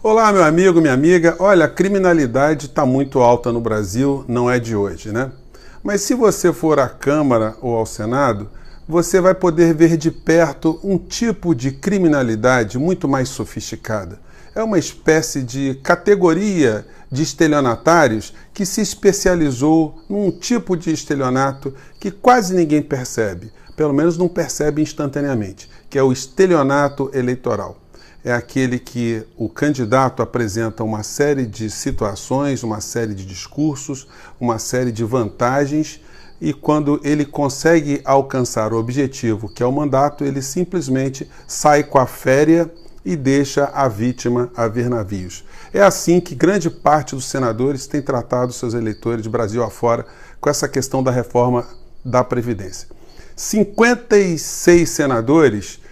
Olá, meu amigo, minha amiga. Olha, a criminalidade está muito alta no Brasil, não é de hoje, né? Mas se você for à Câmara ou ao Senado, você vai poder ver de perto um tipo de criminalidade muito mais sofisticada. É uma espécie de categoria de estelionatários que se especializou num tipo de estelionato que quase ninguém percebe, pelo menos não percebe instantaneamente, que é o estelionato eleitoral. É aquele que o candidato apresenta uma série de situações, uma série de discursos, uma série de vantagens, e quando ele consegue alcançar o objetivo, que é o mandato, ele simplesmente sai com a féria e deixa a vítima a ver navios. É assim que grande parte dos senadores tem tratado seus eleitores de Brasil afora com essa questão da reforma da Previdência. 56 senadores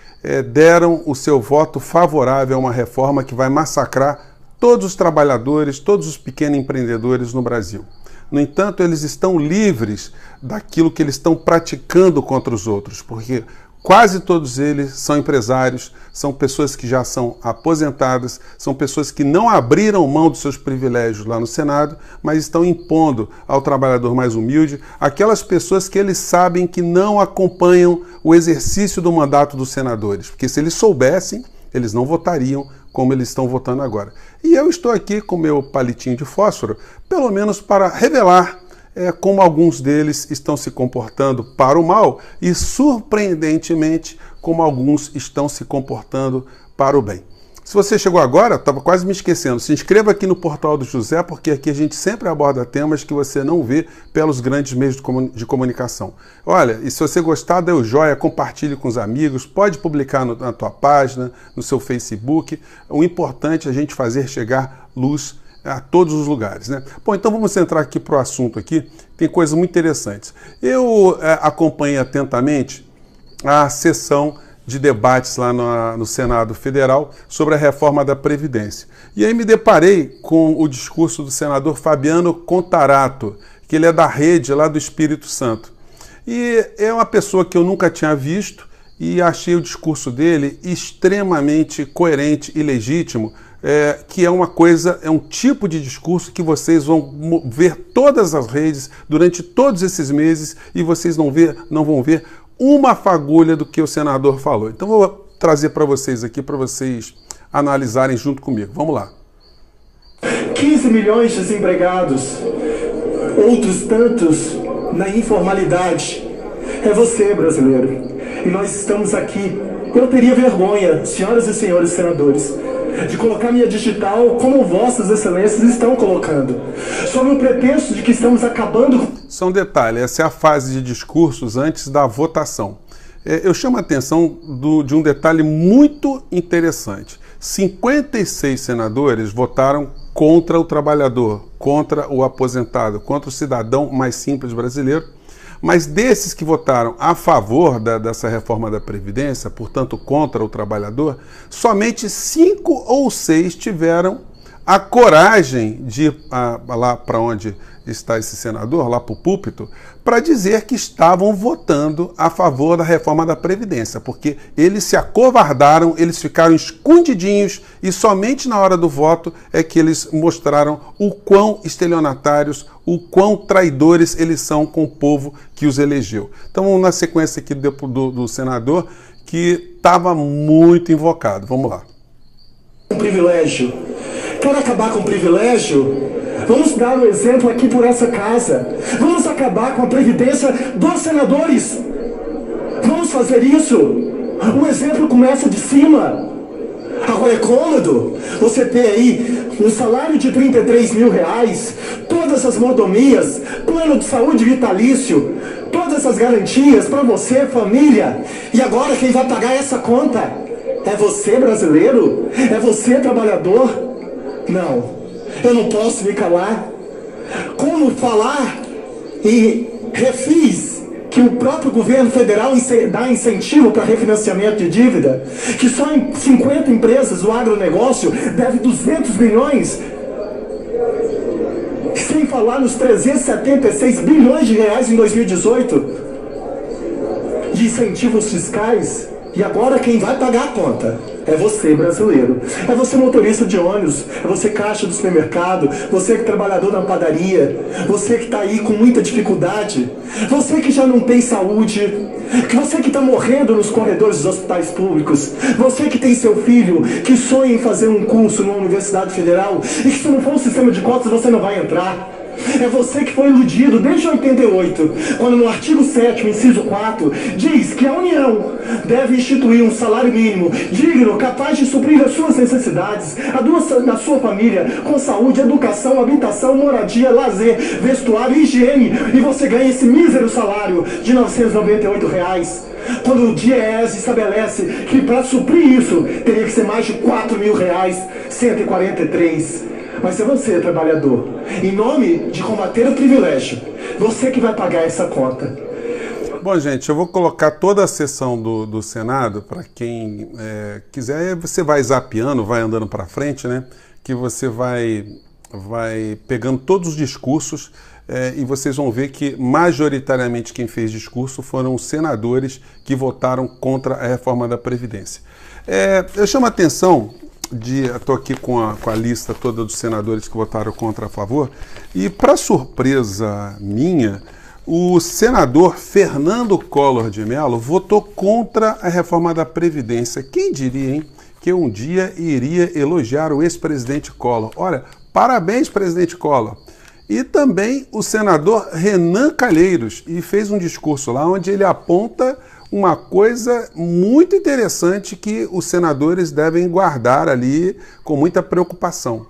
deram o seu voto favorável a uma reforma que vai massacrar todos os trabalhadores, todos os pequenos empreendedores no Brasil. No entanto, eles estão livres daquilo que eles estão praticando contra os outros, porque quase todos eles são empresários, são pessoas que já são aposentadas, são pessoas que não abriram mão dos seus privilégios lá no Senado, mas estão impondo ao trabalhador mais humilde aquelas pessoas que eles sabem que não acompanham o exercício do mandato dos senadores, porque se eles soubessem, eles não votariam como eles estão votando agora. E eu estou aqui com meu palitinho de fósforo, pelo menos para revelar como alguns deles estão se comportando para o mal e, surpreendentemente, como alguns estão se comportando para o bem. Se você chegou agora, estava quase me esquecendo, se inscreva aqui no Portal do José, porque aqui a gente sempre aborda temas que você não vê pelos grandes meios de comunicação. Olha, e se você gostar, dê o joia, compartilhe com os amigos, pode publicar na tua página, no seu Facebook. O importante é a gente fazer chegar luz a todos os lugares, né? Bom, então vamos entrar aqui para o assunto aqui, tem coisas muito interessantes. Eu acompanhei atentamente a sessão de debates lá no Senado Federal sobre a reforma da Previdência. E aí me deparei com o discurso do senador Fabiano Contarato, que ele é da Rede lá do Espírito Santo. E é uma pessoa que eu nunca tinha visto e achei o discurso dele extremamente coerente e legítimo, que é uma coisa, é um tipo de discurso que vocês vão ver todas as redes durante todos esses meses e vocês não vão ver uma fagulha do que o senador falou. Então vou trazer para vocês aqui, para vocês analisarem junto comigo. Vamos lá. 15 milhões de desempregados, outros tantos na informalidade. É você, brasileiro. E nós estamos aqui. Eu teria vergonha, senhoras e senhores senadores, de colocar minha digital como vossas excelências estão colocando, sob o pretexto de que estamos acabando... Só um detalhe, essa é a fase de discursos antes da votação. Eu chamo a atenção de um detalhe muito interessante. 56 senadores votaram contra o trabalhador, contra o aposentado, contra o cidadão mais simples brasileiro. Mas desses que votaram a favor dessa reforma da Previdência, portanto contra o trabalhador, somente 5 ou 6 tiveram a coragem de ir lá para onde está esse senador, lá para o púlpito, para dizer que estavam votando a favor da reforma da Previdência, porque eles se acovardaram, eles ficaram escondidinhos e somente na hora do voto é que eles mostraram o quão estelionatários, o quão traidores eles são com o povo que os elegeu. Então vamos na sequência aqui do senador, que estava muito invocado. Vamos lá. Um privilégio. Quer acabar com o privilégio? Vamos dar o exemplo aqui por essa casa. Vamos acabar com a previdência dos senadores. Vamos fazer isso. O exemplo começa de cima. Agora é cômodo você ter aí um salário de 33 mil reais, todas as mordomias, plano de saúde vitalício, todas as garantias para você, família. E agora quem vai pagar essa conta? É você, brasileiro? É você, trabalhador? Não. Eu não posso me calar. Como falar e refis que o próprio governo federal dá incentivo para refinanciamento de dívida, que só em 50 empresas o agronegócio deve 200 bilhões, sem falar nos 376 bilhões de reais em 2018 de incentivos fiscais. E agora quem vai pagar a conta É você, brasileiro. É você, motorista de ônibus. É você, caixa do supermercado. Você que é trabalhador na padaria. Você que está aí com muita dificuldade. Você que já não tem saúde. Você que está morrendo nos corredores dos hospitais públicos. Você que tem seu filho que sonha em fazer um curso numa universidade federal e que se não for um sistema de cotas você não vai entrar. É você que foi iludido desde 88, quando no artigo 7º, inciso 4, diz que a União deve instituir um salário mínimo digno, capaz de suprir as suas necessidades, da sua família, com saúde, educação, habitação, moradia, lazer, vestuário e higiene, e você ganha esse mísero salário de R$ 998. Quando o DIEESE estabelece que para suprir isso teria que ser mais de R$ 4.000, 143. Mas é você, trabalhador, em nome de combater o privilégio, você que vai pagar essa conta. Bom, gente, eu vou colocar toda a sessão do Senado para quem quiser. Você vai zapeando, vai andando para frente, né? Que você vai pegando todos os discursos e vocês vão ver que majoritariamente quem fez discurso foram os senadores que votaram contra a reforma da Previdência. Eu chamo a atenção... Estou aqui com a lista toda dos senadores que votaram contra a favor, e para surpresa minha, o senador Fernando Collor de Mello votou contra a reforma da Previdência. Quem diria, hein, que um dia iria elogiar o ex-presidente Collor? Olha, parabéns, presidente Collor. E também o senador Renan Calheiros, e fez um discurso lá onde ele aponta uma coisa muito interessante que os senadores devem guardar ali com muita preocupação.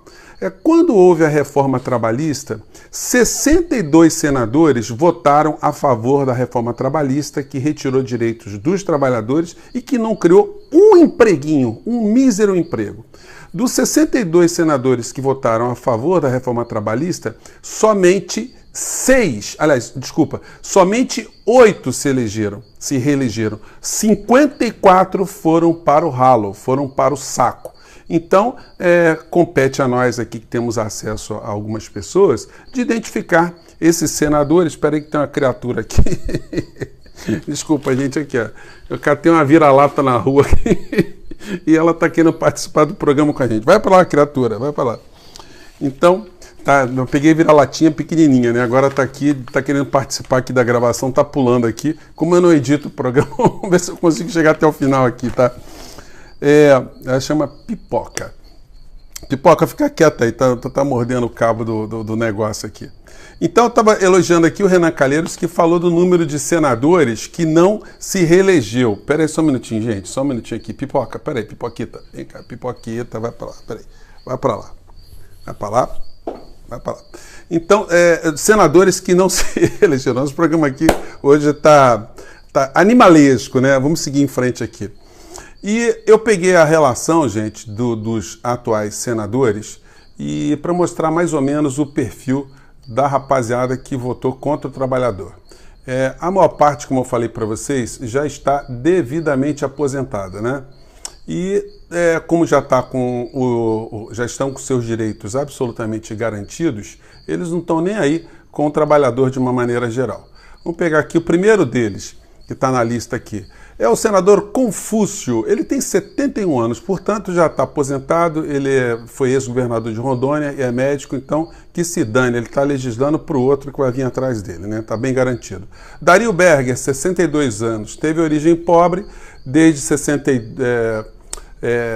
Quando houve a reforma trabalhista, 62 senadores votaram a favor da reforma trabalhista, que retirou direitos dos trabalhadores e que não criou um empreguinho, um mísero emprego. Dos 62 senadores que votaram a favor da reforma trabalhista, somente 8 se reelegeram. 54 foram para o ralo, foram para o saco. Então, compete a nós aqui que temos acesso a algumas pessoas de identificar esses senadores. Espera aí que tem uma criatura aqui. Desculpa, gente, aqui, ó. Eu catei uma vira-lata na rua aqui e ela está querendo participar do programa com a gente. Vai para lá, criatura, vai para lá. Então... Tá, eu peguei vira-latinha pequenininha, né? Agora tá aqui, tá querendo participar aqui da gravação, tá pulando aqui. Como eu não edito o programa, vamos ver se eu consigo chegar até o final aqui, tá? Ela chama Pipoca. Pipoca, fica quieta aí, tá mordendo o cabo do negócio aqui. Então eu estava elogiando aqui o Renan Calheiros, que falou do número de senadores que não se reelegeu. Pera aí só um minutinho, gente, só um minutinho aqui. Pipoca, pera aí, Pipoquita. Vem cá, Pipoquita, vai para lá, pera aí. Vai para lá. Vai para lá. Vai para lá. Então, senadores que não se elegeram. Nosso programa aqui hoje está animalesco, né? Vamos seguir em frente aqui. E eu peguei a relação, gente, dos atuais senadores e para mostrar mais ou menos o perfil da rapaziada que votou contra o trabalhador. A maior parte, como eu falei para vocês, já está devidamente aposentada, né? E como já estão com seus direitos absolutamente garantidos, eles não estão nem aí com o trabalhador de uma maneira geral. Vamos pegar aqui o primeiro deles, que está na lista aqui. É o senador Confúcio. Ele tem 71 anos, portanto já está aposentado. Ele foi ex-governador de Rondônia e é médico, então que se dane. Ele está legislando para o outro que vai vir atrás dele, né? Está bem garantido. Dario Berger, 62 anos, teve origem pobre, desde 60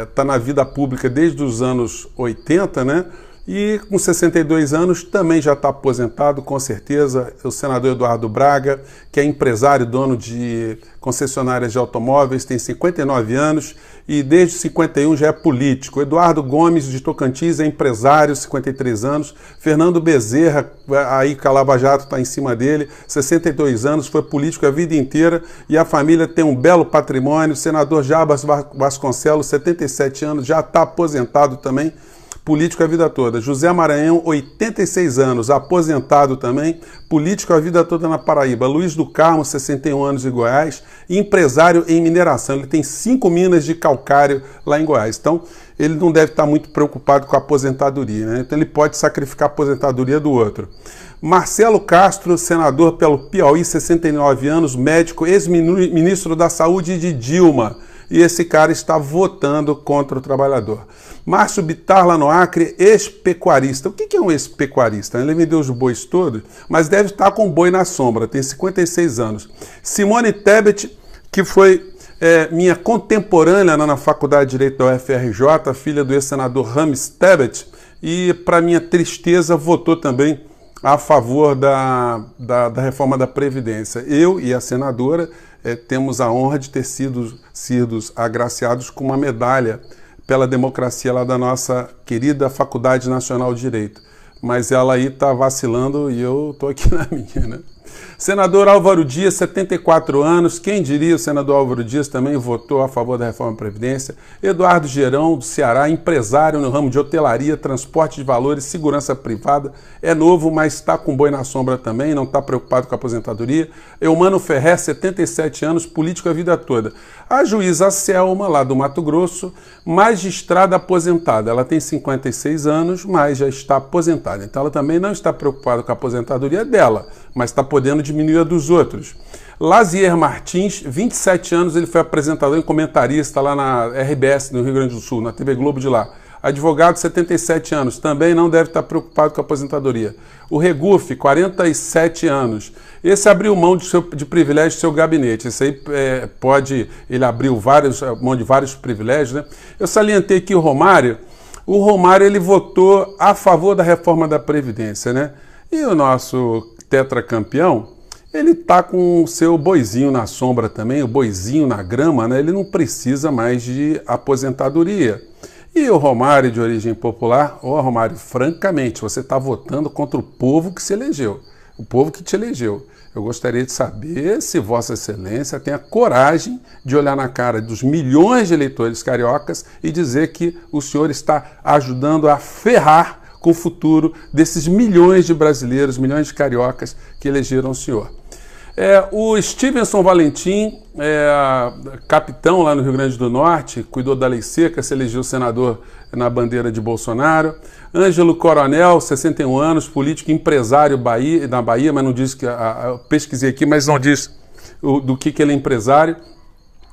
está na vida pública desde os anos 80, né? E com 62 anos também já está aposentado, com certeza. O senador Eduardo Braga, que é empresário, dono de concessionárias de automóveis, tem 59 anos e desde 51 já é político. Eduardo Gomes, de Tocantins, é empresário, 53 anos. Fernando Bezerra, aí que a Lava Jato está em cima dele, 62 anos, foi político a vida inteira e a família tem um belo patrimônio. Senador Jarbas Vasconcelos, 77 anos, já está aposentado também, político a vida toda. José Maranhão, 86 anos, aposentado também, político a vida toda na Paraíba. Luiz do Carmo, 61 anos em Goiás, empresário em mineração. Ele tem 5 minas de calcário lá em Goiás. Então, ele não deve estar muito preocupado com a aposentadoria, né? Então, ele pode sacrificar a aposentadoria do outro. Marcelo Castro, senador pelo Piauí, 69 anos, médico, ex-ministro da Saúde de Dilma. e esse cara está votando contra o trabalhador. Márcio Bittar, lá no Acre, ex-pecuarista. O que é um ex-pecuarista? Ele vendeu os bois todos, mas deve estar com boi na sombra, tem 56 anos. Simone Tebet, que foi minha contemporânea na Faculdade de Direito da UFRJ, filha do ex-senador Rames Tebet, e, para minha tristeza, votou também a favor da reforma da Previdência. Eu e a senadora temos a honra de ter sido agraciados com uma medalha pela democracia lá da nossa querida Faculdade Nacional de Direito. Mas ela aí está vacilando e eu estou aqui na minha, né? Senador Álvaro Dias, 74 anos. Quem diria, o senador Álvaro Dias também votou a favor da reforma da Previdência. Eduardo Gerão, do Ceará, empresário no ramo de hotelaria, transporte de valores, segurança privada. É novo, mas está com boi na sombra também, não está preocupado com a aposentadoria. Eumano Ferrer, 77 anos, político a vida toda. A juíza Selma, lá do Mato Grosso, magistrada aposentada. Ela tem 56 anos, mas já está aposentada. Então ela também não está preocupada com a aposentadoria dela, mas está podendo diminuir a dos outros. Lazier Martins, 27 anos, ele foi apresentador e comentarista lá na RBS, no Rio Grande do Sul, na TV Globo de lá. Advogado, 77 anos, também não deve estar preocupado com a aposentadoria. O Regufe, 47 anos. Esse abriu mão de privilégio do seu gabinete. Esse aí ele abriu mão de vários privilégios, né? Eu salientei aqui o Romário. O Romário, ele votou a favor da reforma da Previdência, né? E o nosso tetracampeão, ele tá com o seu boizinho na sombra também, o boizinho na grama, né? Ele não precisa mais de aposentadoria. E o Romário, de origem popular, Romário, francamente, você está votando contra o povo que se elegeu, o povo que te elegeu. Eu gostaria de saber se Vossa Excelência tem a coragem de olhar na cara dos milhões de eleitores cariocas e dizer que o senhor está ajudando a ferrar com o futuro desses milhões de brasileiros, milhões de cariocas que elegeram o senhor. O Stevenson Valentim, capitão lá no Rio Grande do Norte, cuidou da lei seca, se elegeu senador na bandeira de Bolsonaro. Ângelo Coronel, 61 anos, político empresário na Bahia, mas não diz que... Eu pesquisei aqui, mas não diz do que ele é empresário.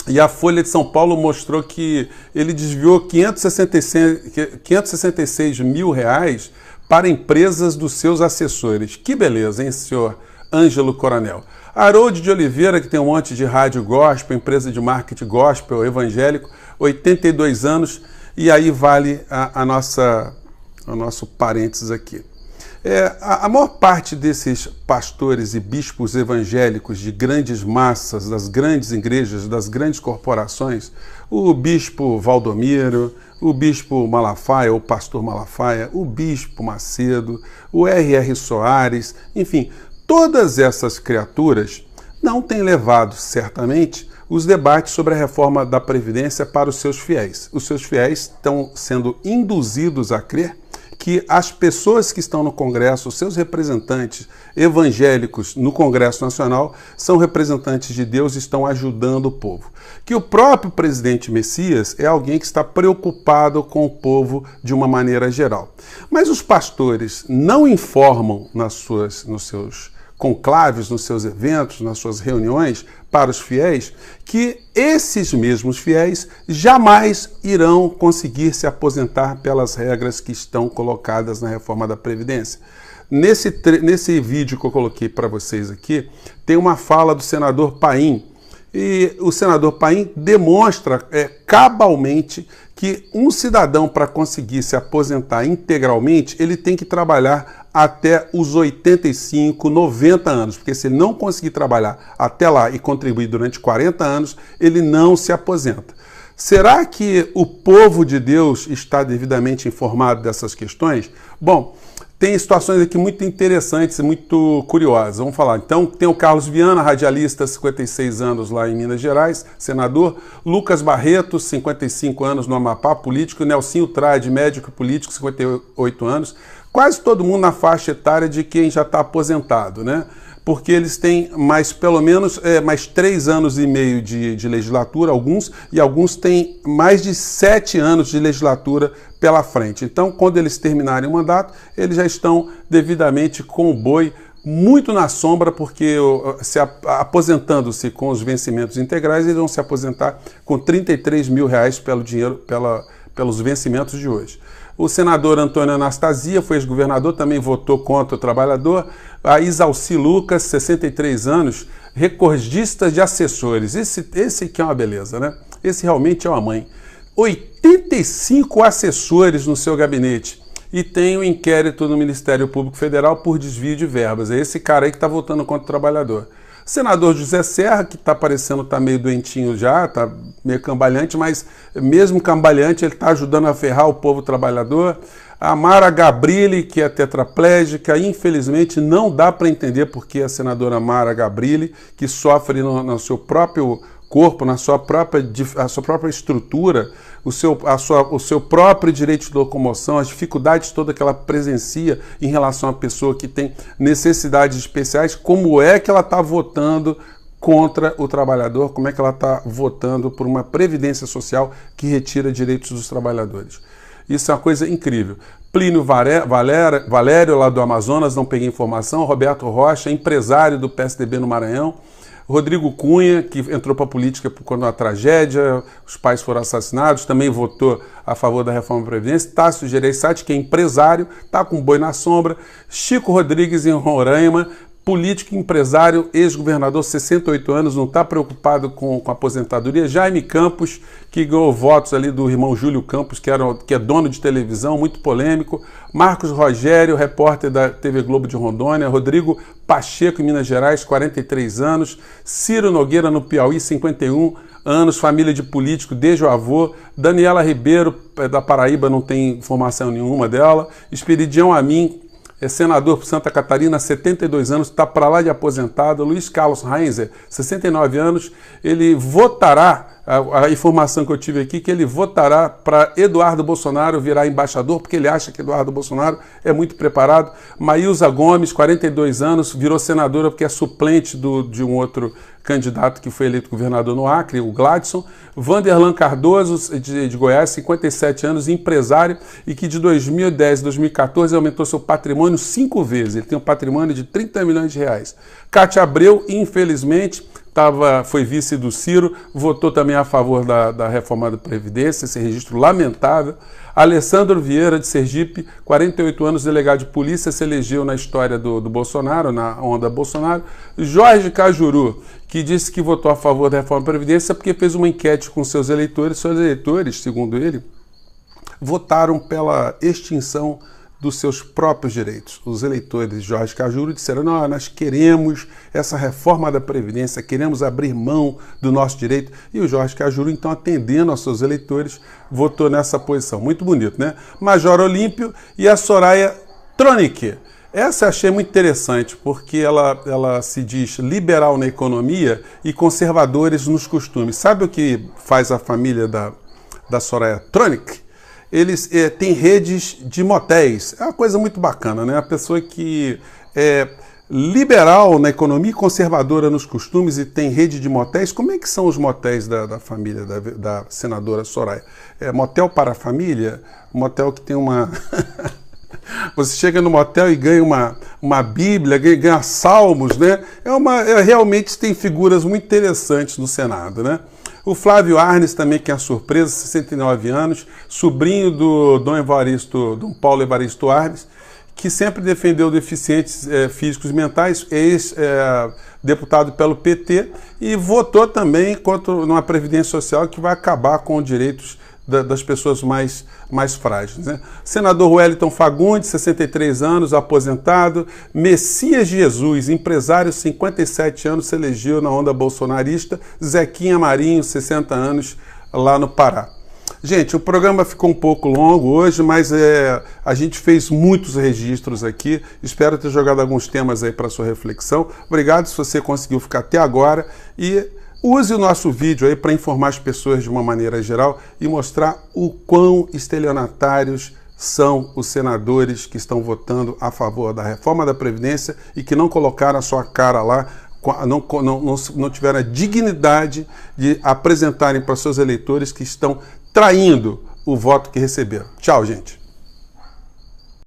E a Folha de São Paulo mostrou que ele desviou 566 mil reais para empresas dos seus assessores. Que beleza, hein, senhor Ângelo Coronel? Harold de Oliveira, que tem um monte de rádio gospel, empresa de marketing gospel, evangélico, 82 anos, e aí vale o nosso parênteses aqui. A maior parte desses pastores e bispos evangélicos de grandes massas, das grandes igrejas, das grandes corporações, o bispo Valdomiro, o bispo Malafaia, o pastor Malafaia, o bispo Macedo, o R.R. Soares, enfim, todas essas criaturas não têm levado, certamente, os debates sobre a reforma da Previdência para os seus fiéis. Os seus fiéis estão sendo induzidos a crer que as pessoas que estão no Congresso, os seus representantes evangélicos no Congresso Nacional, são representantes de Deus e estão ajudando o povo. Que o próprio presidente Messias é alguém que está preocupado com o povo de uma maneira geral. Mas os pastores não informam nos seus conclaves, nos seus eventos, nas suas reuniões para os fiéis, que esses mesmos fiéis jamais irão conseguir se aposentar pelas regras que estão colocadas na reforma da Previdência. Nesse vídeo que eu coloquei para vocês aqui, tem uma fala do senador Paim, e o senador Paim demonstra cabalmente que um cidadão, para conseguir se aposentar integralmente, ele tem que trabalhar até os 85, 90 anos, porque se ele não conseguir trabalhar até lá e contribuir durante 40 anos, ele não se aposenta. Será que o povo de Deus está devidamente informado dessas questões? Bom, tem situações aqui muito interessantes e muito curiosas. Vamos falar. Então, tem o Carlos Viana, radialista, 56 anos lá em Minas Gerais, senador. Lucas Barreto, 55 anos no Amapá, político. Nelsinho Trade, médico e político, 58 anos. Quase todo mundo na faixa etária de quem já está aposentado, né? Porque eles têm pelo menos mais 3 anos e meio de legislatura, e alguns têm mais de 7 anos de legislatura pela frente. Então, quando eles terminarem o mandato, eles já estão devidamente com o boi muito na sombra, porque aposentando-se com os vencimentos integrais, eles vão se aposentar com R$33 mil pelo dinheiro, pelos vencimentos de hoje. O senador Antônio Anastasia, foi ex-governador, também votou contra o trabalhador. A Isalci Lucas, 63 anos, recordista de assessores. Esse que é uma beleza, né? Esse realmente é uma mãe. 85 assessores no seu gabinete. E tem um inquérito no Ministério Público Federal por desvio de verbas. É esse cara aí que está votando contra o trabalhador. Senador José Serra, que está parecendo estar meio doentinho já, está meio cambalhante, mas mesmo cambalhante ele está ajudando a ferrar o povo trabalhador. A Mara Gabrilli, que é tetraplégica, infelizmente não dá para entender porque a senadora Mara Gabrilli, que sofre no seu próprio corpo, a sua própria estrutura, o seu próprio direito de locomoção, as dificuldades todas que ela presencia em relação à pessoa que tem necessidades especiais, como é que ela está votando contra o trabalhador, como é que ela está votando por uma previdência social que retira direitos dos trabalhadores. Isso é uma coisa incrível. Plínio Valério, lá do Amazonas, não peguei informação. Roberto Rocha, empresário do PSDB no Maranhão. Rodrigo Cunha, que entrou para a política quando a tragédia, os pais foram assassinados, também votou a favor da reforma da Previdência. Tássio Gereissati, que é empresário, está com boi na sombra. Chico Rodrigues, em Roraima, político, empresário, ex-governador, 68 anos, não está preocupado com a aposentadoria. Jaime Campos, que ganhou votos ali do irmão Júlio Campos, que é dono de televisão, muito polêmico. Marcos Rogério, repórter da TV Globo de Rondônia. Rodrigo Pacheco, em Minas Gerais, 43 anos. Ciro Nogueira, no Piauí, 51 anos, família de político desde o avô. Daniela Ribeiro, da Paraíba, não tem informação nenhuma dela. Esperidião Amin, é senador por Santa Catarina, 72 anos, está para lá de aposentado. Luiz Carlos Heinzer, 69 anos, ele votará, a informação que eu tive aqui, que ele votará para Eduardo Bolsonaro virar embaixador, porque ele acha que Eduardo Bolsonaro é muito preparado. Maílza Gomes, 42 anos, virou senadora porque é suplente de um outro candidato que foi eleito governador no Acre, o Gladson. Vanderlan Cardoso, de Goiás, 57 anos, empresário, e que de 2010 a 2014 aumentou seu patrimônio 5 vezes. Ele tem um patrimônio de 30 milhões de reais. Cátia Abreu, infelizmente, foi vice do Ciro, votou também a favor da reforma da Previdência, esse registro lamentável. Alessandro Vieira, de Sergipe, 48 anos, delegado de polícia, se elegeu na história do Bolsonaro, na onda Bolsonaro. Jorge Cajuru, que disse que votou a favor da reforma da Previdência porque fez uma enquete com seus eleitores. Seus eleitores, segundo ele, votaram pela extinção dos seus próprios direitos. Os eleitores de Jorge Cajuru disseram: não, nós queremos essa reforma da Previdência, queremos abrir mão do nosso direito. E o Jorge Cajuru, então, atendendo aos seus eleitores, votou nessa posição. Muito bonito, né? Major Olímpio e a Soraya Tronic. Essa eu achei muito interessante, porque ela se diz liberal na economia e conservadores nos costumes. Sabe o que faz a família da Soraya Tronic? Eles têm redes de motéis. É uma coisa muito bacana, né? A pessoa que é liberal na economia e conservadora nos costumes e tem rede de motéis. Como é que são os motéis da família da senadora Soraya? É motel para a família? Motel que tem uma... Você chega no motel e ganha uma Bíblia, ganha salmos, né? Realmente tem figuras muito interessantes no Senado, né? O Flávio Arnes também, que é a surpresa, 69 anos, sobrinho do Dom Paulo Evaristo Arnes, que sempre defendeu deficientes físicos e mentais, ex-deputado pelo PT, e votou também contra uma previdência social que vai acabar com os direitos das pessoas mais frágeis, né? Senador Wellington Fagundes, 63 anos, aposentado. Messias Jesus, empresário, 57 anos, se elegeu na onda bolsonarista. Zequinha Marinho, 60 anos, lá no Pará. Gente, o programa ficou um pouco longo hoje, mas a gente fez muitos registros aqui. Espero ter jogado alguns temas aí para sua reflexão. Obrigado se você conseguiu ficar até agora e use o nosso vídeo aí para informar as pessoas de uma maneira geral e mostrar o quão estelionatários são os senadores que estão votando a favor da reforma da Previdência e que não colocaram a sua cara lá, não tiveram a dignidade de apresentarem para seus eleitores que estão traindo o voto que receberam. Tchau, gente.